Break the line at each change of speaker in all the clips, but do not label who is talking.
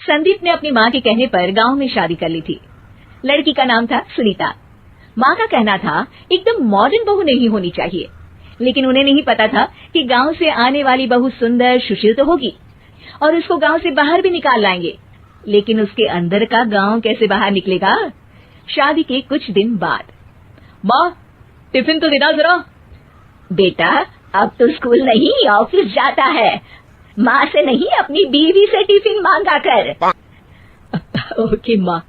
संदीप ने अपनी माँ के कहने पर गांव में शादी कर ली थी। लड़की का नाम था सुनीता। माँ का कहना था एकदम मॉडर्न बहू नहीं होनी चाहिए, लेकिन उन्हें नहीं पता था कि गांव से आने वाली बहू सुंदर सुशील तो होगी और उसको गांव से बाहर भी निकाल लाएंगे, लेकिन उसके अंदर का गांव कैसे बाहर निकलेगा। शादी के कुछ दिन बाद, माँ टिफिन तो देना जरा। बेटा अब तो स्कूल नहीं ऑफिस जाता है, माँ से नहीं अपनी बीवी से टिफिन मांगा कर। ओके माँ।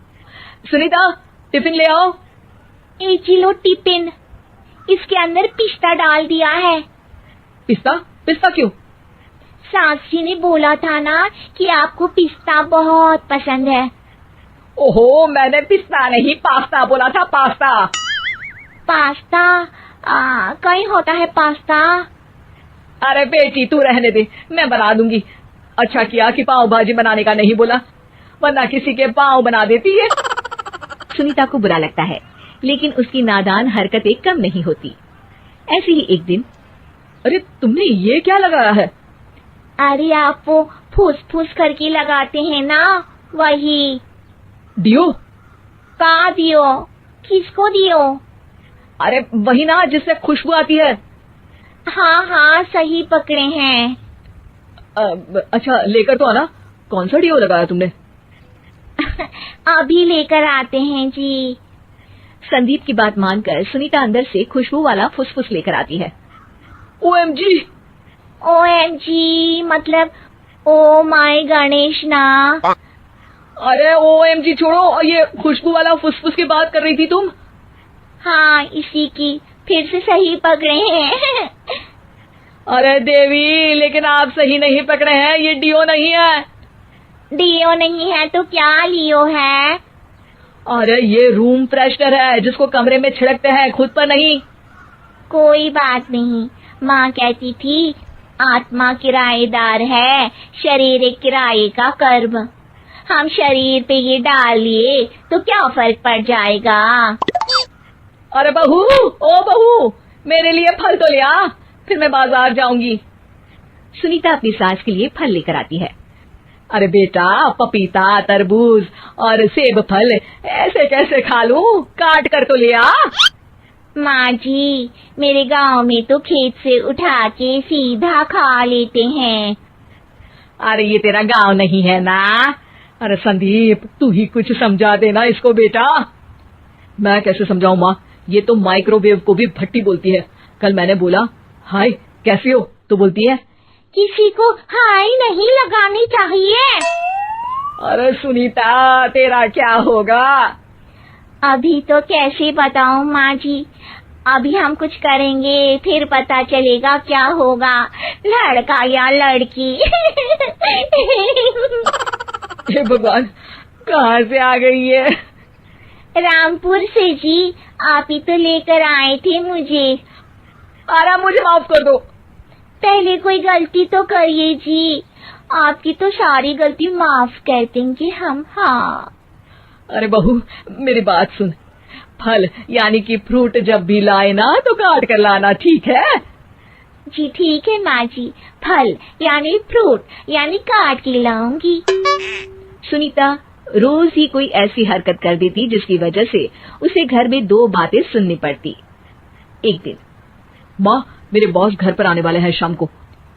सुनीता टिफिन ले आओ।
1 किलो टिफिन, इसके अंदर पिस्ता डाल दिया है।
पिस्ता? पिस्ता क्यों?
सास जी ने बोला था ना कि आपको पिस्ता बहुत पसंद है।
ओहो, मैंने पिस्ता नहीं पास्ता बोला था, पास्ता।
पास्ता? कहीं होता है पास्ता?
अरे बेटी तू रहने दे, मैं बना दूंगी। अच्छा किया कि पाव भाजी बनाने का नहीं बोला, वरना किसी के पाव बना देती है। सुनीता को बुरा लगता है, लेकिन उसकी नादान हरकतें कम नहीं होती। ऐसे ही एक दिन, अरे तुमने ये क्या लगाया है?
अरे आप वो फूस-फूस करके लगाते हैं ना, वही।
डियो?
का दियो? किसको दियो?
अरे वही ना जिससे खुशबू आती है।
हाँ हाँ सही पकड़े हैं।
अच्छा लेकर तो आना। कौन सा डियो लगाया तुमने?
अभी लेकर आते हैं जी।
संदीप की बात मानकर सुनीता अंदर से खुशबू वाला फुसफुस लेकर आती है। OMG!
OMG मतलब ओ माय गणेश ना।
अरे OMG छोड़ो, ये खुशबू वाला फुसफुस की बात कर रही थी तुम?
हाँ इसी की, फिर से सही पकड़े हैं।
अरे देवी, लेकिन आप सही नहीं पकड़े हैं, ये डियो नहीं है।
डियो नहीं है तो क्या लियो है?
अरे ये रूम फ्रेशनर है जिसको कमरे में छिड़कते हैं, खुद पर नहीं।
कोई बात नहीं, माँ कहती थी आत्मा किराएदार है, शरीर एक किराए का कर्म। हम शरीर पे ये डाल लिए तो क्या फर्क पड़ जाएगा।
अरे बहू, ओ बहू, मेरे लिए फल तो ले आ, फिर मैं बाजार जाऊंगी। सुनीता अपनी सास के लिए फल लेकर आती है। अरे बेटा, पपीता, तरबूज और सेब फल ऐसे कैसे खा लूं, काट कर तो ले आ।
माँ जी, मेरे गांव में तो खेत से उठा के सीधा खा लेते हैं।
अरे ये तेरा गांव नहीं है ना। अरे संदीप, तू ही कुछ समझा देना इसको बेटा। मैं कैसे समझाऊं माँ, ये तो माइक्रोवेव को भी भट्टी बोलती है। कल मैंने बोला हाय कैसी हो, तो बोलती है
किसी को हाय नहीं लगानी चाहिए।
अरे सुनीता, तेरा क्या होगा?
अभी तो कैसे बताऊं माँ जी, अभी हम कुछ करेंगे फिर पता चलेगा क्या होगा, लड़का या लड़की।
हे भगवान, कहाँ से आ गई है?
रामपुर से जी, आप ही तो लेकर आए थे मुझे।
अरे मुझे माफ कर दो।
पहले कोई गलती तो करिए जी, आपकी तो सारी गलती माफ कर देंगे हम। हाँ
अरे बहू, मेरी बात सुन, फल यानी कि फ्रूट जब भी लाए ना तो काट कर लाना, ठीक है?
जी ठीक है माँ जी, फल यानी फ्रूट यानी काट के लाऊंगी।
सुनीता रोज ही कोई ऐसी हरकत कर देती जिसकी वजह से उसे घर में 2 बातें सुननी पड़ती। एक दिन, माँ मेरे बॉस घर पर आने वाले हैं शाम को,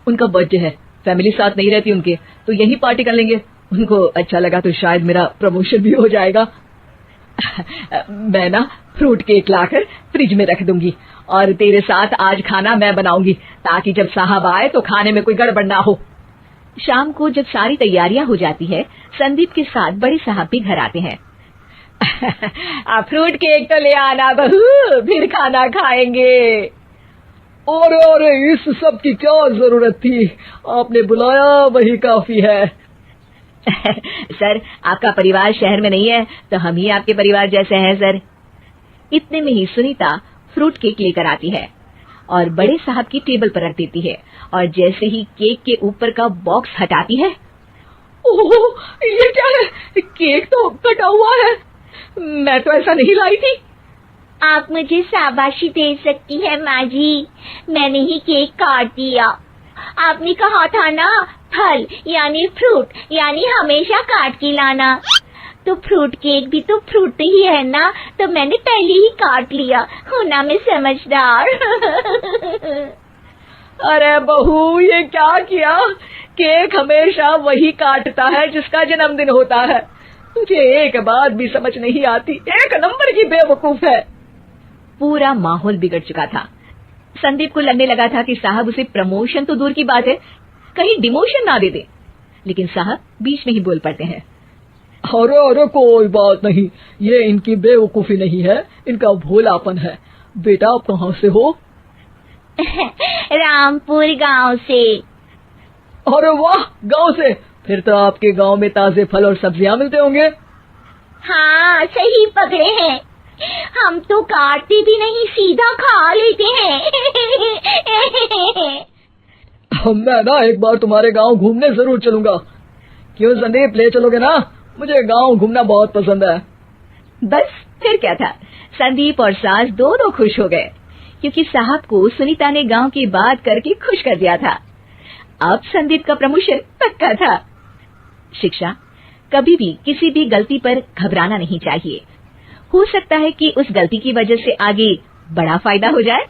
उनका बर्थडे है, फैमिली साथ नहीं रहती उनके, तो यही पार्टी कर लेंगे। उनको अच्छा लगा तो शायद मेरा प्रमोशन भी हो जाएगा। मैं ना फ्रूट केक लाकर फ्रिज में रख दूंगी और तेरे साथ आज खाना मैं बनाऊंगी, ताकि जब साहब आए तो खाने में कोई गड़बड़ ना हो। शाम को जब सारी तैयारियां हो जाती है, संदीप के साथ बड़े साहब भी घर आते हैं। फ्रूट केक तो ले आना बहू, फिर खाना खाएंगे। और इस सब की क्या जरूरत थी, आपने बुलाया वही काफी है। सर आपका परिवार शहर में नहीं है तो हम ही आपके परिवार जैसे हैं सर। इतने में ही सुनीता फ्रूट केक लेकर आती है और बड़े साहब की टेबल पर रख देती है, और जैसे ही केक के ऊपर का बॉक्स हटाती है, ओह ये क्या है, केक तो कटा हुआ है, मैं तो ऐसा नहीं लाई थी।
आप मुझे शाबाशी दे सकती है माँ जी, मैंने ही केक काट दिया। आपने कहा था ना, फल यानी फ्रूट यानी हमेशा काट के लाना। तो फ्रूट केक भी तो फ्रूट ही है ना, तो मैंने पहले ही काट लिया। हूं ना मैं समझदार।
अरे बहू, ये क्या किया? केक हमेशा वही काटता है जिसका जन्मदिन होता है। तुझे एक बात भी समझ नहीं आती, एक नंबर की बेवकूफ है।
पूरा माहौल बिगड़ चुका था। संदीप को लगने लगा था कि साहब उसे प्रमोशन तो दूर की बात है, कहीं डिमोशन ना दे दे। लेकिन साहब बीच में ही बोल पड़ते हैं।
अरे अरे, कोई बात नहीं, ये इनकी बेवकूफी नहीं है, इनका भोलापन है। बेटा, आप कहाँ से हो?
रामपुर गांव से।
अरे वाह, गांव से? फिर तो आपके गांव में ताजे फल और सब्जियां मिलते होंगे।
हाँ, सही पकड़े हैं। हम तो काटते भी नहीं, सीधा खा लेते हैं।
मैं ना एक बार तुम्हारे गांव घूमने जरूर चलूंगा। क्यों संदीप, ले चलोगे ना? मुझे गांव घूमना बहुत पसंद है।
बस फिर क्या था, संदीप और सास दोनों खुश हो गए, क्योंकि साहब को सुनीता ने गांव की बात करके खुश कर दिया था। अब संदीप का प्रमोशन पक्का था। शिक्षा, कभी भी किसी भी गलती पर घबराना नहीं चाहिए। हो सकता है कि उस गलती की वजह से आगे बड़ा फायदा हो जाए।